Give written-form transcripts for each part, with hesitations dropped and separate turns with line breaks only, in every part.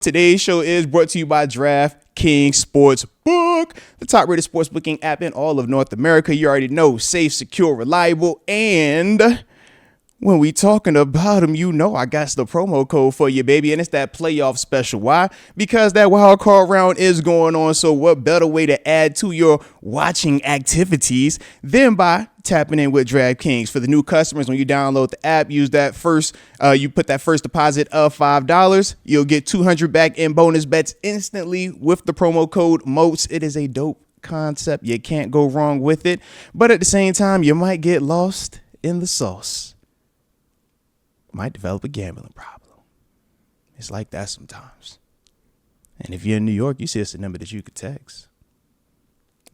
Today's show is brought to you by DraftKings Sportsbook, the top-rated sportsbooking app in all of North America. You already know, safe, secure, reliable, and when we talking about them, you know I got the promo code for you, baby, and it's that playoff special. Why? Because that wild card round is going on, so what better way to add to your watching activities than by tapping in with DraftKings. For the new customers, when you download the app, use that first, you put that first deposit of $5, you'll get $200 back in bonus bets instantly with the promo code MOATS. It is a dope concept. You can't go wrong with it, but at the same time, you might get lost in the sauce. Might develop a gambling problem. It's like that sometimes. And if you're in New York, you see it's a number that you could text.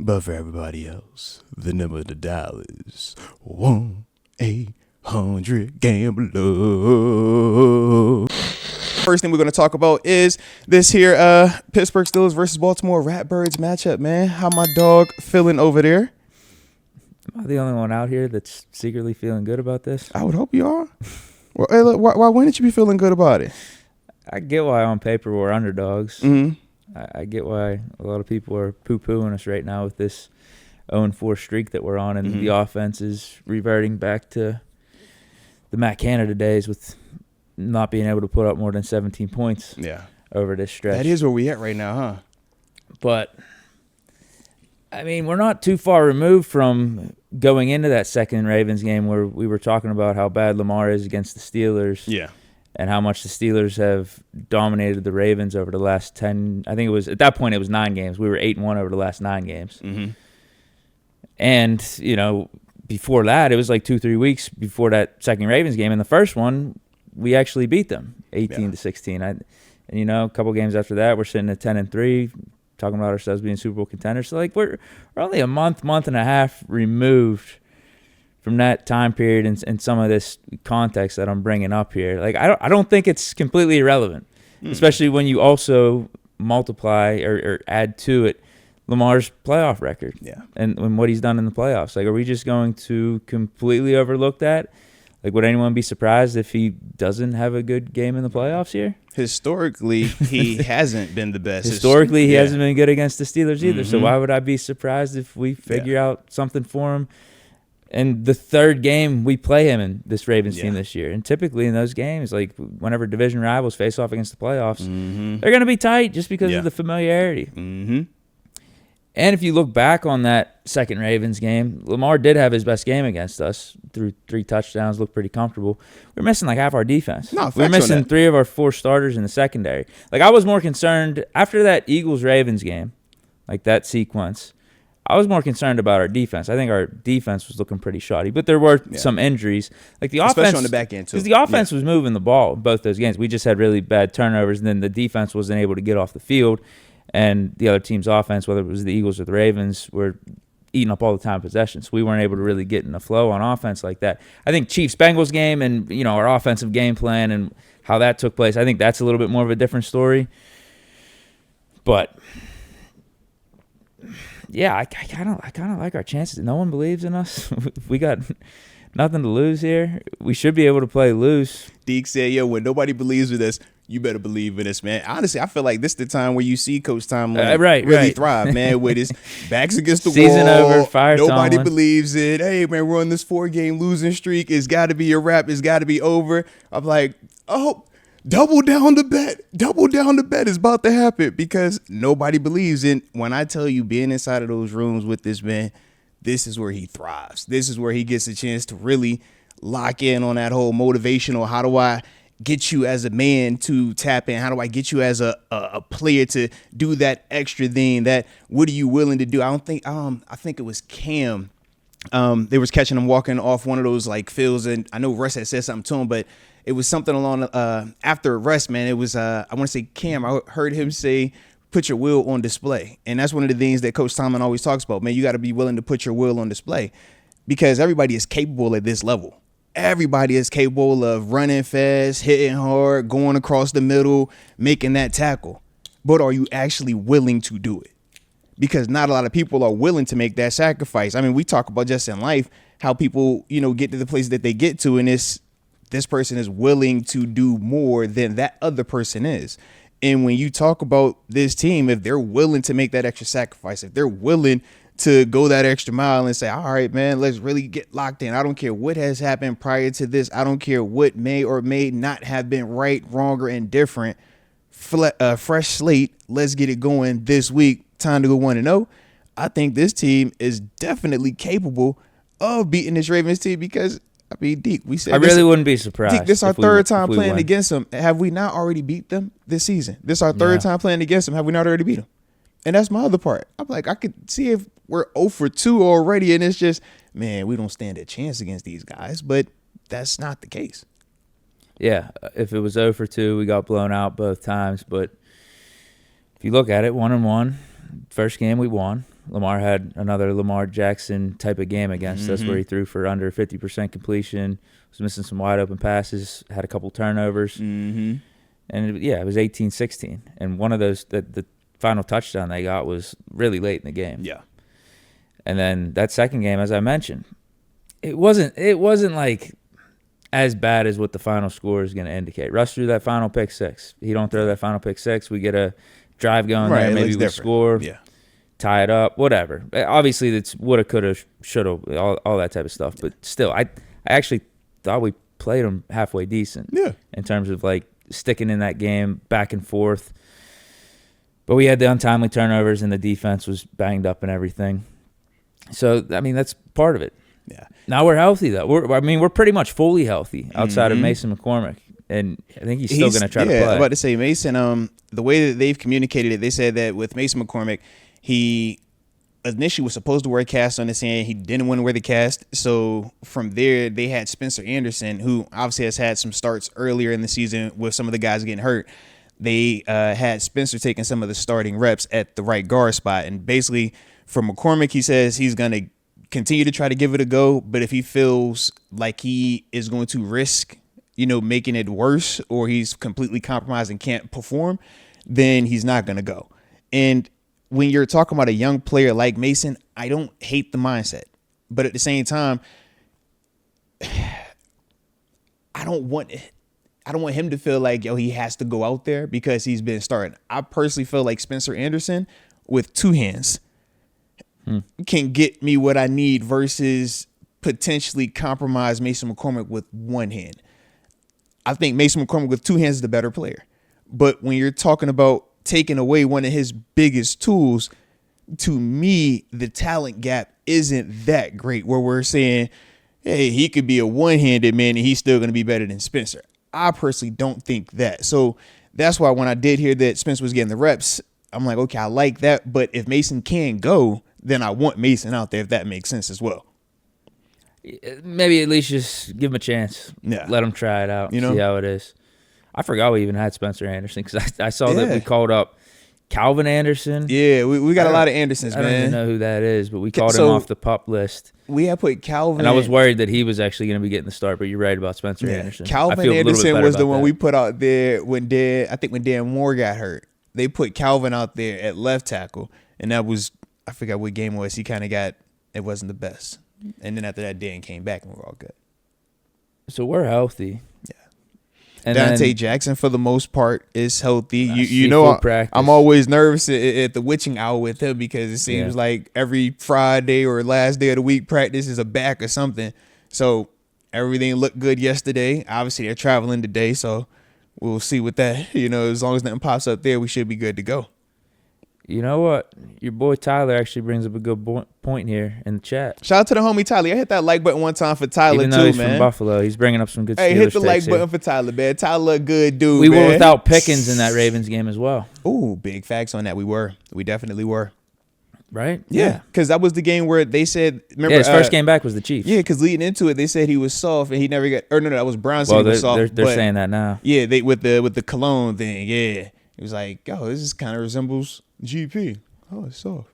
But for everybody else, the number to dial is 1-800-GAMBLER. First thing we're going to talk about is this here Pittsburgh Steelers versus Baltimore Ratbirds matchup, man. How my dog feeling over there?
Am I the only one out here that's secretly feeling good about this?
I would hope you are. Well, hey, look, why wouldn't you be feeling good about it?
I get why on paper we're underdogs.
Mm-hmm.
I get why a lot of people are poo-pooing us right now with this 0-4 streak that we're on, and the offense is reverting back to the Matt Canada days with not being able to put up more than 17 points over this stretch.
That is where we at right now, huh?
But, I mean, we're not too far removed from going into that second Ravens game where we were talking about how bad Lamar is against the Steelers.
Yeah.
And how much the Steelers have dominated the Ravens over the last 10. I think it was, at that point, it was 9 games. We were 8-1 over the last 9 games.
Mm-hmm.
And, you know, before that, it was like 2-3 weeks before that second Ravens game. And the first one, we actually beat them 18-16. And, you know, a couple games after that, we're sitting at 10-3. Talking about ourselves being Super Bowl contenders. So, like, we're only a month and a half removed from that time period and some of this context that I'm bringing up here. Like, I don't think it's completely irrelevant, especially when you also multiply or add to it Lamar's playoff record and what he's done in the playoffs. Like, are we just going to completely overlook that? Like, would anyone be surprised if he doesn't have a good game in the playoffs here?
Historically, he hasn't been the best.
Historically, he hasn't been good against the Steelers either. So why would I be surprised if we figure out something for him? And the third game we play him in this Ravens team this year. And typically in those games, like whenever division rivals face off against the playoffs, they're going to be tight just because of the familiarity.
Mm-hmm.
And if you look back on that second Ravens game, Lamar did have his best game against us. Threw 3 touchdowns, looked pretty comfortable. We were missing like half our defense.
No,
we were missing 3 of our 4 starters in the secondary. Like, I was more concerned after that Eagles-Ravens game, like that sequence, I was more concerned about our defense. I think our defense was looking pretty shoddy, but there were some injuries. Like the offense,
especially on the back end too.
Because the offense was moving the ball in both those games. We just had really bad turnovers, and then the defense wasn't able to get off the field. And the other team's offense, whether it was the Eagles or the Ravens, were eating up all the time possessions. We weren't able to really get in the flow on offense like that. I think Chiefs-Bengals game and, you know, our offensive game plan and how that took place, I think that's a little bit more of a different story. But yeah, I kind of like our chances. No one believes in us. We got nothing to lose here. We should be able to play loose.
Deke said, "Yo, when nobody believes in us, you better believe in us, man." Honestly, I feel like this is the time where you see Coach Tomlin really thrive, man, with his backs against the
Season
wall.
Over, fire
Nobody
Tomlin.
believes it. Hey, man, we're on this 4-game losing streak. It's got to be a wrap. It's got to be over. I'm like, oh, double down the bet. Double down the bet is about to happen because nobody believes in. When I tell you, being inside of those rooms with this man, this is where he thrives. This is where he gets a chance to really lock in on that whole motivational. How do I get you as a man to tap in? How do I get you as a player to do that extra thing? That what are you willing to do? I think it was Cam. They was catching him walking off one of those like fields, and I know Russ had said something to him, but it was something along after Russ, man. It was I want to say Cam. I heard him say, "Put your will on display," and that's one of the things that Coach Tomlin always talks about. Man, you got to be willing to put your will on display because everybody is capable at this level. Everybody is capable of running fast, hitting hard, going across the middle, making that tackle. But are you actually willing to do it? Because not a lot of people are willing to make that sacrifice. I mean, we talk about just in life how people, you know, get to the place that they get to, and this person is willing to do more than that other person is. And when you talk about this team, if they're willing to make that extra sacrifice, if they're willing to go that extra mile and say, all right, man, let's really get locked in. I don't care what has happened prior to this. I don't care what may or may not have been right, wrong, or indifferent. Fresh slate. Let's get it going this week. Time to go 1-0. I think this team is definitely capable of beating this Ravens team because, I mean, Deke, we said
I really wouldn't be surprised.
Deke, this is our third time playing against them. Have we not already beat them this season? This is our third time playing against them. Have we not already beat them? And that's my other part. I'm like, I could see if we're 0 for 2 already, and it's just, man, we don't stand a chance against these guys. But that's not the case.
Yeah, if it was 0 for 2, we got blown out both times. But if you look at it, 1-1, first game we won. Lamar had another Lamar Jackson type of game against us where he threw for under 50% completion, was missing some wide open passes, had a couple turnovers. And, it was 18-16. And one of those, the final touchdown they got was really late in the game.
Yeah.
And then that second game, as I mentioned, it wasn't like as bad as what the final score is going to indicate. Russ threw that final pick six. He don't throw that final pick six. We get a drive going there. Maybe we score, tie it up, whatever. Obviously, it's woulda, coulda, shoulda, all that type of stuff. But still, I actually thought we played them halfway decent.
Yeah.
In terms of like sticking in that game back and forth. But we had the untimely turnovers and the defense was banged up and everything. So, I mean, that's part of it.
Yeah.
Now we're healthy, though. We're pretty much fully healthy outside of Mason McCormick. And I think he's still going to try to play.
I'm about to say, Mason, the way that they've communicated it, they said that with Mason McCormick, he initially was supposed to wear a cast on his hand. He didn't want to wear the cast. So from there, they had Spencer Anderson, who obviously has had some starts earlier in the season with some of the guys getting hurt. They had Spencer taking some of the starting reps at the right guard spot. And basically, for McCormick, he says he's going to continue to try to give it a go. But if he feels like he is going to risk, making it worse, or he's completely compromised and can't perform, then he's not going to go. And when you're talking about a young player like Mason, I don't hate the mindset. But at the same time, I don't want him to feel like, he has to go out there because he's been starting. I personally feel like Spencer Anderson with two hands can get me what I need versus potentially compromise Mason McCormick with one hand. I think Mason McCormick with two hands is the better player. But when you're talking about taking away one of his biggest tools, to me, the talent gap isn't that great where we're saying, hey, he could be a one-handed man and he's still going to be better than Spencer. I personally don't think that. So that's why when I did hear that Spencer was getting the reps, I'm like, okay, I like that. But if Mason can go, then I want Mason out there, if that makes sense as well.
Maybe at least just give him a chance.
Yeah.
Let him try it out, see how it is. I forgot we even had Spencer Anderson because I saw that we called up Calvin Anderson.
Yeah, we got a lot of Andersons, man.
I don't even know who that is, but we called him off the PUP list.
We had put Calvin.
And I was worried that he was actually going to be getting the start, but you're right about Spencer Anderson.
Calvin Anderson was the one we put out there when Dan Moore got hurt. They put Calvin out there at left tackle, and that was, I forgot what game it was. He kind of it wasn't the best. And then after that, Dan came back and we're all good.
So we're healthy.
Yeah.
And
Dante Jackson, for the most part, is healthy.
Practice.
I'm always nervous at the witching hour with him because it seems like every Friday or last day of the week practice is a back or something. So everything looked good yesterday. Obviously, they're traveling today, so we'll see with that. As long as nothing pops up there, we should be good to go.
You know what? Your boy Tyler actually brings up a good point here in the chat.
Shout out to the homie Tyler. I hit that like button one time for Tyler,
even though he's from Buffalo, he's bringing up some good Steelers.
Hey, hit the like button for Tyler, man. Tyler, a good dude,
We were without Pickens in that Ravens game as well.
Ooh, big facts on that. We definitely were.
Right?
Yeah, because that was the game where they said, remember,
his first game back was the Chiefs.
Yeah, because leading into it, they said he was soft and he never got, or no, that was Brown said he was soft.
They're saying that now.
Yeah, they with the cologne thing, yeah. It was like, this is kind of resembles GP. Oh, it's soft.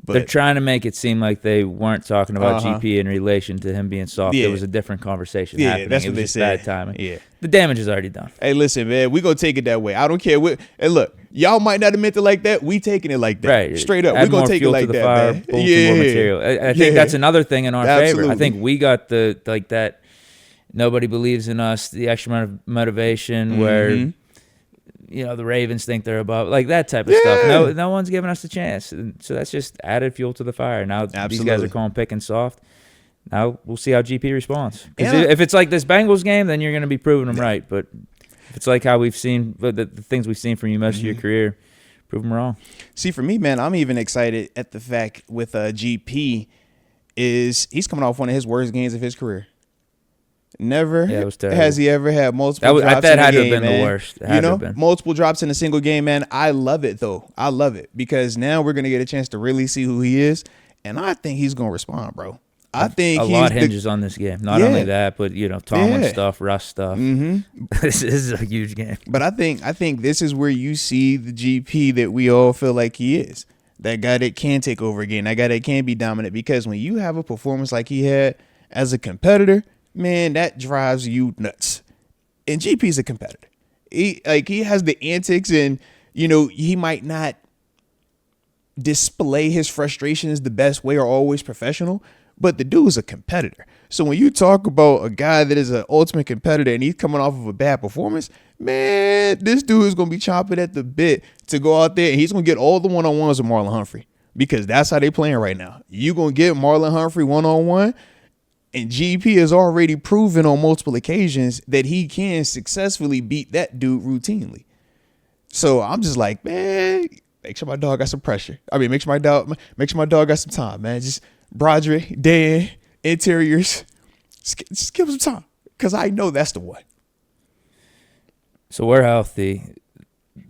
But
they're trying to make it seem like they weren't talking about GP in relation to him being soft.
Yeah.
There was a different conversation happening.
That's
it
what
was
they
just
said.
Bad timing.
Yeah.
The damage is already done.
Hey, listen, man, we gonna take it that way. I don't care what. And look, y'all might not have meant it like that. We taking it like that.
Right.
Straight up.
Add
we gonna
more
take it
fuel
like
to the
that,
fire,
man.
pull some more material. I think that's another thing in our favor. I think we got that nobody believes in us, the extra amount of motivation where the Ravens think they're above, like that type of stuff. No one's giving us a chance. And so that's just added fuel to the fire. Now these guys are calling pick and soft. Now we'll see how GP responds. Because if it's like this Bengals game, then you're going to be proving them right. But if it's like how we've seen the things we've seen from you most of your career, prove them wrong.
See, for me, man, I'm even excited at the fact with GP is he's coming off one of his worst games of his career. Never has he ever had multiple drops in a game,
had to have been
man.
the worst.
Multiple drops in a single game, man. I love it, though. I love it because now we're going to get a chance to really see who he is, and I think he's going to respond, bro. I think
a lot hinges on this game. Not only that, but Tomlin stuff, Russ stuff. This is a huge game.
But I think this is where you see the GP that we all feel like he is. That guy that can take over again. That guy that can be dominant. Because when you have a performance like he had as a competitor, man, that drives you nuts. And GP's a competitor. He has the antics, and he might not display his frustrations the best way or always professional. But the dude's a competitor. So when you talk about a guy that is an ultimate competitor and he's coming off of a bad performance, man, this dude is going to be chomping at the bit to go out there, and he's going to get all the one-on-ones with Marlon Humphrey because that's how they playing right now. You're going to get Marlon Humphrey one-on-one, and GP has already proven on multiple occasions that he can successfully beat that dude routinely. So I'm just like, man, make sure my dog got some pressure. I mean, make sure my dog got some time, man. Just Broderick, Dan, interiors, just give him some time because I know that's the one.
So we're healthy.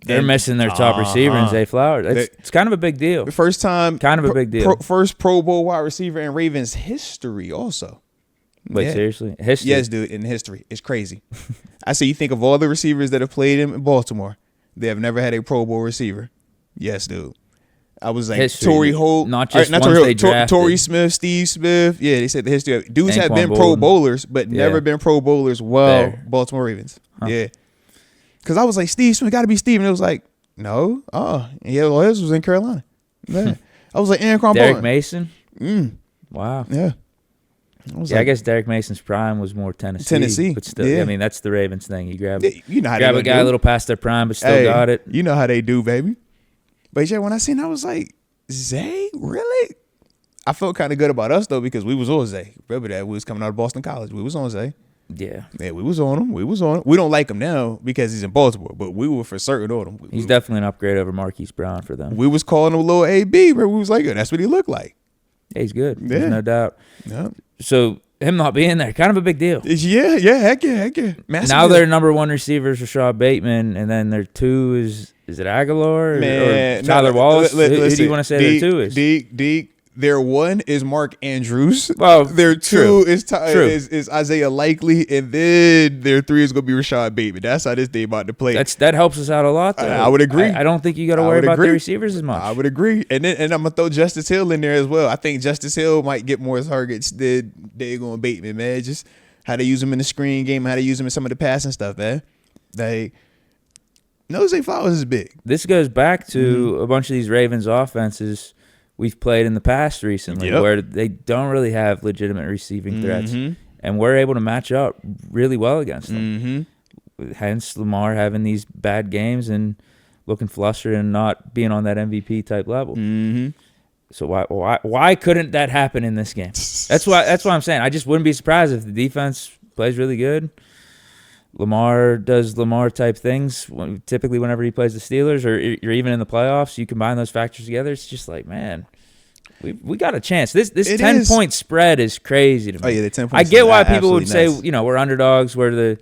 They're missing their top receiver in Zay Flowers. It's kind of a big deal.
The first time.
Kind of a big deal.
First Pro Bowl wide receiver in Ravens history also.
Wait, seriously? History?
Yes, dude, in history. It's crazy. I say you think of all the receivers that have played in Baltimore, they have never had a Pro Bowl receiver. Yes, dude. I was like
history,
Torrey Holt,
not Torrey Holt,
Torrey Smith, Steve Smith. Yeah, they said the history of dudes have been
Bolden.
Pro Bowlers, but never been Pro Bowlers while Baltimore Ravens. Huh. Yeah, because I was like Steve Smith, got to be Steve, and it was like no, well, his was in Carolina. Yeah, I was like Anquan
Derek
Bowen.
Mason. Wow.
Yeah.
I guess Derek Mason's prime was more Tennessee. But still, I mean, that's the Ravens thing. You grab a guy a little past their prime, but still got it.
You know how they do, baby. But yeah, when I seen, I was like, Zay, really? I felt kind of good about us though because we was on Zay. Remember that we was coming out of Boston College. We was on Zay.
Yeah,
we was on him. We don't like him now because he's in Baltimore, but we were for certain on him.
He's definitely an upgrade over Marquise Brown for them.
We was calling him a little AB, but we was like, that's what he looked like.
Yeah, he's good. There's no doubt.
Yeah.
So him not being there, kind of a big deal.
Yeah, heck yeah.
Massive now deal. Their number one receiver is Rashad Bateman, and then their two is it Aguilar or Tyler Wallace? Who do you want to say their two is?
Deke. Their one is Mark Andrews.
Well,
their two is Isaiah Likely, and then their three is going to be Rashad Bateman. That's how this day about to play.
That helps us out a lot, though.
I would agree.
I don't think you got to worry about the receivers as much.
I would agree. And I'm going to throw Justice Hill in there as well. I think Justice Hill might get more targets than they're going to Bateman, man. Just how they use him in the screen game, how they use him in some of the passing stuff, man. Zay Flowers is big.
This goes back to a bunch of these Ravens offenses we've played in the past recently where they don't really have legitimate receiving threats, and we're able to match up really well against them. Hence Lamar having these bad games and looking flustered and not being on that MVP type level. So why couldn't that happen in this game? That's why I'm saying I just wouldn't be surprised if the defense plays really good. Lamar does Lamar type things typically whenever he plays the Steelers or you're even in the playoffs. You combine those factors together, it's just like, man, we got a chance. This 10-point spread is crazy to me.
Oh yeah, the 10 points.
I get why people would say we're underdogs, we're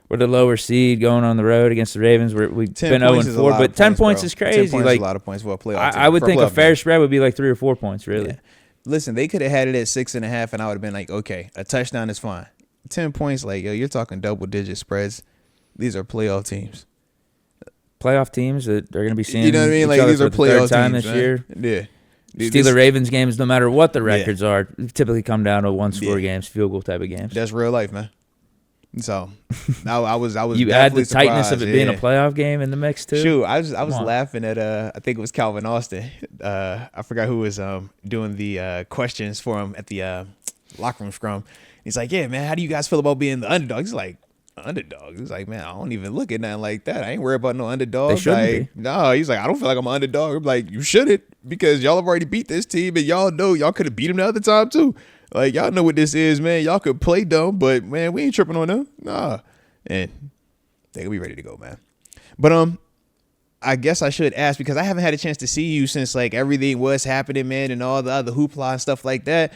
the lower seed going on the road against the Ravens. We've been 0-4, but 10 points is crazy.
10 points is a lot of points for a playoff team.
I would think a fair spread would be like 3 or 4 points, really.
Yeah. Listen, they could have had it at 6.5, and I would have been like, okay, a touchdown is fine. 10 points, like, you're talking double-digit spreads. These are playoff teams.
Playoff teams that are going to be seeing
each other
these
for
are
the third
time
teams,
this year.
Yeah.
Steelers-Ravens games, no matter what the records are, typically come down to one-score games, field goal type of games.
That's real life, man. So, I was
you add the tightness of it being a playoff game in the mix, too?
Shoot, I was laughing at, I think it was Calvin Austin. I forgot who was doing the questions for him at the locker room scrum. He's like, yeah, man, how do you guys feel about being the underdogs? He's like, Underdogs. He's like, man, I don't even look at nothing like that. I ain't worried about no underdog.
They shouldn't
like, no, he's like, I don't feel like I'm an underdog. I'm like, you shouldn't, because y'all have already beat this team, and y'all know y'all could have beat him the other time too. Like, y'all know what this is, man. Y'all could play dumb, but man, we ain't tripping on them. Nah. And they'll be ready to go, man. But I guess I should ask, because I haven't had a chance to see you since like everything was happening, man, and all the other hoopla and stuff like that.